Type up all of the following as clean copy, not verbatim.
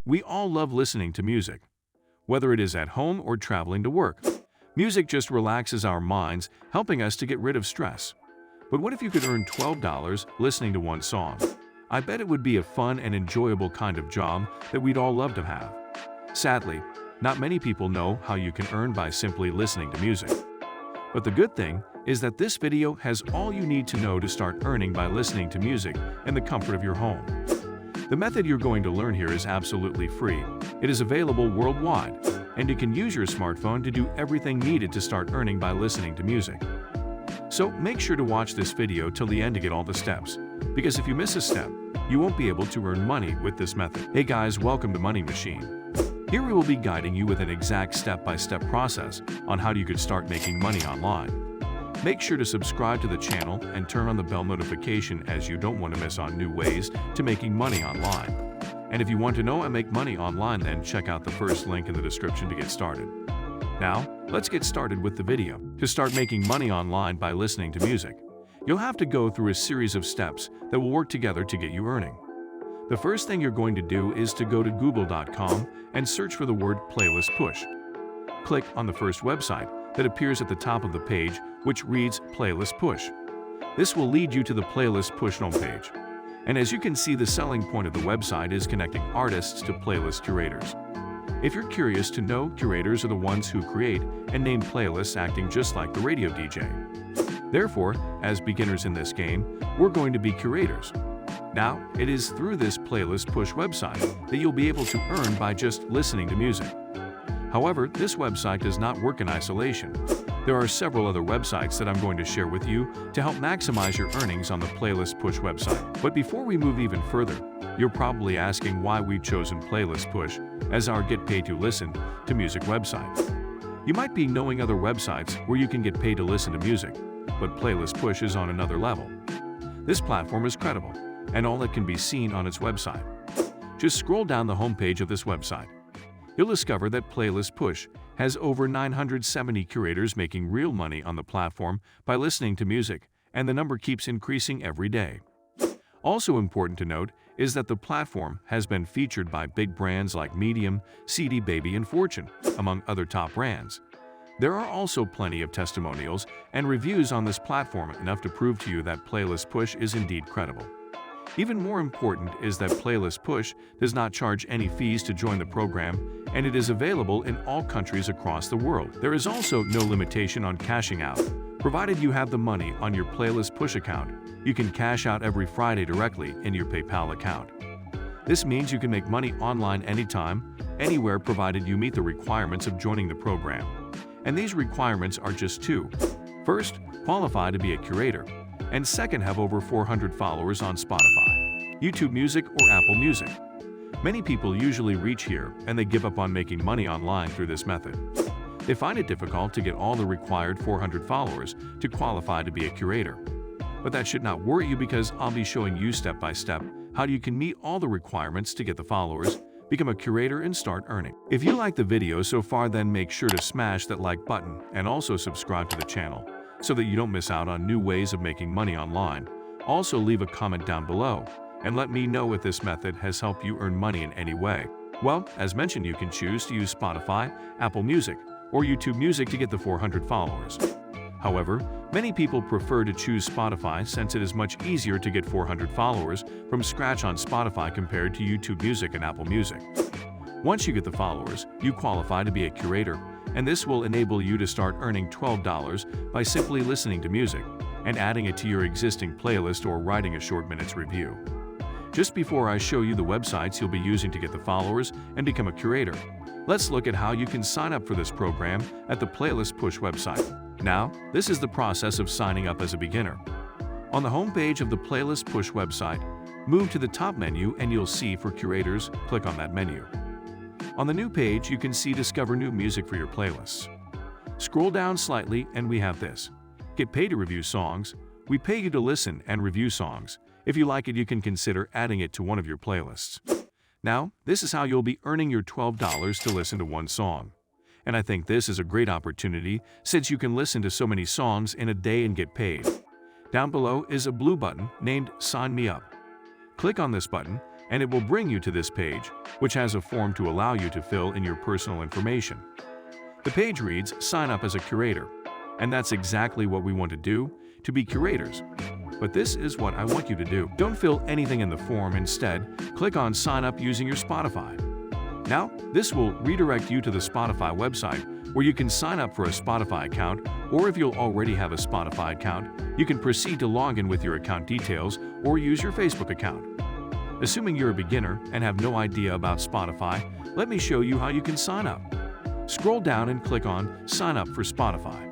We all love listening to music, whether it is at home or traveling to work. Music just relaxes our minds, helping us to get rid of stress. But what if you could earn $12 listening to one song? I bet it would be a fun and enjoyable kind of job that we'd all love to have. Sadly, not many people know how you can earn by simply listening to music. But the good thing is that this video has all you need to know to start earning by listening to music in the comfort of your home. The method you're going to learn here is absolutely free. It is available worldwide, and you can use your smartphone to do everything needed to start earning by listening to music. So make sure to watch this video till the end to get all the steps, because if you miss a step, you won't be able to earn money with this method. Hey guys, welcome to Money Machine. Here we will be guiding you with an exact step-by-step process on how you could start making money online. Make sure to subscribe to the channel and turn on the bell notification as you don't want to miss on new ways to making money online. And if you want to know and make money online, then check out the first link in the description to get started. Now, let's get started with the video. To start making money online by listening to music, you'll have to go through a series of steps that will work together to get you earning. The first thing you're going to do is to go to google.com and search for the word playlist push. Click on the first website that appears at the top of the page, which reads Playlist Push. This will lead you to the Playlist Push homepage. And as you can see, the selling point of the website is connecting artists to playlist curators. If you're curious to know, curators are the ones who create and name playlists, acting just like the radio DJ. Therefore, as beginners in this game, we're going to be curators. Now, it is through this Playlist Push website that you'll be able to earn by just listening to music. However, this website does not work in isolation. There are several other websites that I'm going to share with you to help maximize your earnings on the Playlist Push website. But before we move even further, you're probably asking why we've chosen Playlist Push as our Get Paid to Listen to Music website. You might be knowing other websites where you can get paid to listen to music, but Playlist Push is on another level. This platform is credible, and all that can be seen on its website. Just scroll down the homepage of this website. You'll discover that Playlist Push has over 970 curators making real money on the platform by listening to music, and the number keeps increasing every day. Also important to note is that the platform has been featured by big brands like Medium, CD Baby, and Fortune, among other top brands. There are also plenty of testimonials and reviews on this platform, enough to prove to you that Playlist Push is indeed credible. Even more important is that Playlist Push does not charge any fees to join the program, and it is available in all countries across the world. There is also no limitation on cashing out. Provided you have the money on your Playlist Push account, you can cash out every Friday directly in your PayPal account. This means you can make money online anytime, anywhere, provided you meet the requirements of joining the program. And these requirements are just two. First, qualify to be a curator, and second, have over 400 followers on Spotify, YouTube Music, or Apple Music. Many people usually reach here and they give up on making money online through this method. They find it difficult to get all the required 400 followers to qualify to be a curator. But that should not worry you, because I'll be showing you step by step how you can meet all the requirements to get the followers, become a curator, and start earning. If you like the video so far, then make sure to smash that like button and also subscribe to the channel so that you don't miss out on new ways of making money online. Also, leave a comment down below and let me know if this method has helped you earn money in any way. Well, as mentioned, you can choose to use Spotify, Apple Music, or YouTube Music to get the 400 followers. However, many people prefer to choose Spotify since it is much easier to get 400 followers from scratch on Spotify compared to YouTube Music and Apple Music. Once you get the followers, you qualify to be a curator, and this will enable you to start earning $12 by simply listening to music and adding it to your existing playlist or writing a short minutes review. Just before I show you the websites you'll be using to get the followers and become a curator, let's look at how you can sign up for this program at the Playlist Push website. Now, this is the process of signing up as a beginner. On the homepage of the Playlist Push website, move to the top menu and you'll see For Curators. Click on that menu. On the new page, you can see Discover New Music for your playlists. Scroll down slightly and we have this. Get paid to review songs. We pay you to listen and review songs. If you like it, you can consider adding it to one of your playlists. Now, this is how you'll be earning your $12 to listen to one song. And I think this is a great opportunity since you can listen to so many songs in a day and get paid. Down below is a blue button named Sign Me Up. Click on this button and it will bring you to this page, which has a form to allow you to fill in your personal information. The page reads, "Sign up as a curator," and that's exactly what we want to do, to be curators. But this is what I want you to do. Don't fill anything in the form. Instead, click on Sign Up using your Spotify. Now, this will redirect you to the Spotify website, where you can sign up for a Spotify account, or if you'll already have a Spotify account, you can proceed to log in with your account details or use your Facebook account. Assuming you're a beginner and have no idea about Spotify, let me show you how you can sign up. Scroll down and click on Sign Up for Spotify.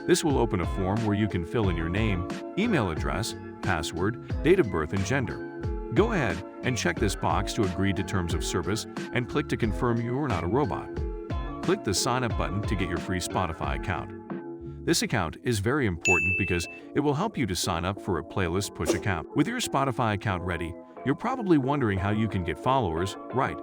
This will open a form where you can fill in your name, email address, password, date of birth, and gender. Go ahead and check this box to agree to terms of service and click to confirm you are not a robot. Click the Sign Up button to get your free Spotify account. This account is very important because it will help you to sign up for a playlist push account. With your Spotify account ready, you're probably wondering how you can get followers, right?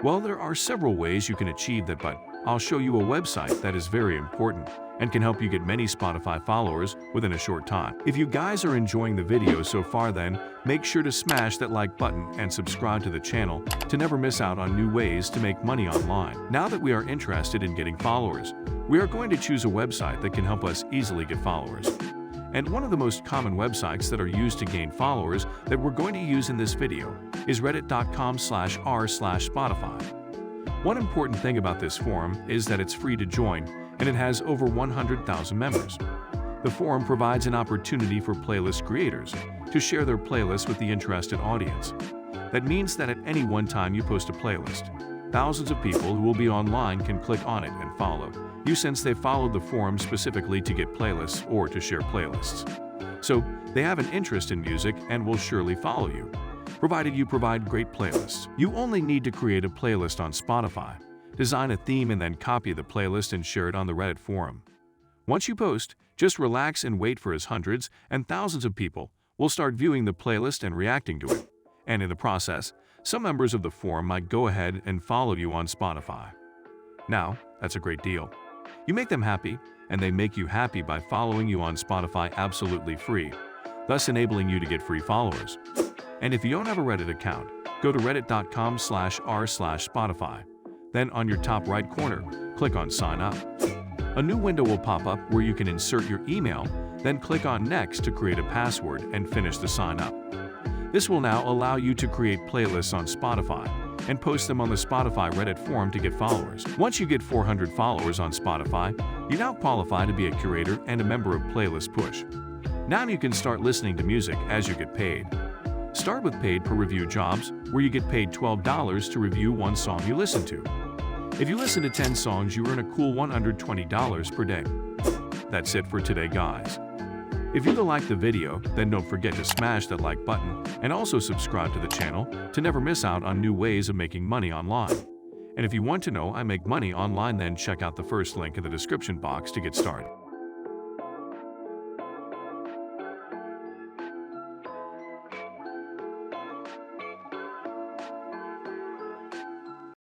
Well, there are several ways you can achieve that, but I'll show you a website that is very important and can help you get many Spotify followers within a short time. If you guys are enjoying the video so far, then make sure to smash that like button and subscribe to the channel to never miss out on new ways to make money online. Now that we are interested in getting followers, we are going to choose a website that can help us easily get followers. And one of the most common websites that are used to gain followers that we're going to use in this video is reddit.com/r/Spotify. One important thing about this forum is that it's free to join, and it has over 100,000 members. The forum provides an opportunity for playlist creators to share their playlists with the interested audience. That means that at any one time you post a playlist, thousands of people who will be online can click on it and follow you since they followed the forum specifically to get playlists or to share playlists. So they have an interest in music and will surely follow you, provided you provide great playlists. You only need to create a playlist on Spotify, design a theme, and then copy the playlist and share it on the Reddit forum. Once you post, just relax and wait for as hundreds and thousands of people will start viewing the playlist and reacting to it. And in the process, some members of the forum might go ahead and follow you on Spotify. Now, that's a great deal. You make them happy, and they make you happy by following you on Spotify absolutely free, thus enabling you to get free followers. And if you don't have a Reddit account, go to reddit.com/r/Spotify. Then on your top right corner, click on Sign Up. A new window will pop up where you can insert your email, then click on Next to create a password and finish the sign up. This will now allow you to create playlists on Spotify and post them on the Spotify Reddit forum to get followers. Once you get 400 followers on Spotify, you now qualify to be a curator and a member of Playlist Push. Now you can start listening to music as you get paid. Start with paid per review jobs, where you get paid $12 to review one song you listen to. If you listen to 10 songs, you earn a cool $120 per day. That's it for today, guys. If you like the video, then don't forget to smash that like button and also subscribe to the channel to never miss out on new ways of making money online. And if you want to know I make money online, then check out the first link in the description box to get started.